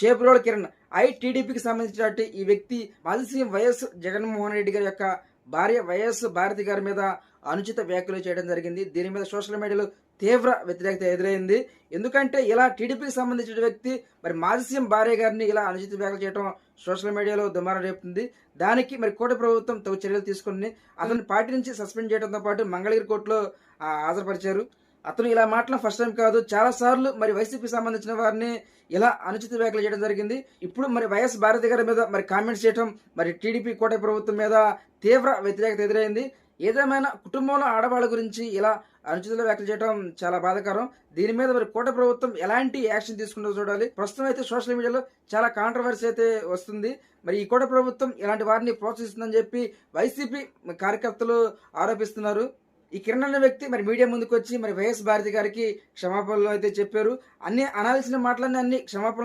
చేబ్రోలు కిరణ్ టీడీపీకి సంబంధించినటువంటి ఈ వ్యక్తి మాజీ సీఎం వైఎస్ జగన్మోహన్ రెడ్డి గారి యొక్క భార్య వైఎస్ భారతి గారి మీద అనుచిత వ్యాఖ్యలు చేయడం జరిగింది. దీని మీద సోషల్ మీడియాలో తీవ్ర వ్యతిరేకత ఎదురైంది. ఎందుకంటే ఇలా టీడీపీకి సంబంధించిన వ్యక్తి మరి మాజీ సీఎం భార్య గారిని ఇలా అనుచిత వ్యాఖ్యలు చేయడం సోషల్ మీడియాలో దుమారం రేపుతుంది. దానికి మరి కూటమి ప్రభుత్వం తగు చర్యలు తీసుకుని అతన్ని పార్టీ నుంచి సస్పెండ్ చేయడంతో పాటు మంగళగిరి కోర్టులో హాజరుపరిచారు. అతను ఇలా మాట్లాడడం ఫస్ట్ టైం కాదు, చాలా సార్లు మరి వైసీపీ సంబంధించిన వారిని ఇలా అనుచిత వ్యాఖ్యలు చేయడం జరిగింది. ఇప్పుడు మరి వైఎస్ భారతి గారి మీద మరి కామెంట్స్ చేయడం మరి టీడీపీ కూటమి ప్రభుత్వం మీద తీవ్ర వ్యతిరేకత ఎదురైంది. ఏదేమైనా కుటుంబంలో ఆడవాళ్ళ గురించి ఇలా అనుచిత వ్యాఖ్యలు చేయడం చాలా బాధాకరం. దీని మీద మరి కూటమి ప్రభుత్వం ఎలాంటి యాక్షన్ తీసుకుంటూ చూడాలి. ప్రస్తుతం అయితే సోషల్ మీడియాలో చాలా కాంట్రవర్సీ అయితే వస్తుంది. మరి ఈ కూటమి ప్రభుత్వం ఇలాంటి వారిని ప్రోత్సహిస్తుందని చెప్పి వైసీపీ కార్యకర్తలు ఆరోపిస్తున్నారు. ఈ కిరణ్ అనే వ్యక్తి మరి మీడియా ముందుకు వచ్చి మరి వైఎస్ భారతి గారికి క్షమాపణలు అయితే చెప్పారు. అన్ని అనాల్సిన మాటలన్నీ క్షమాపణలు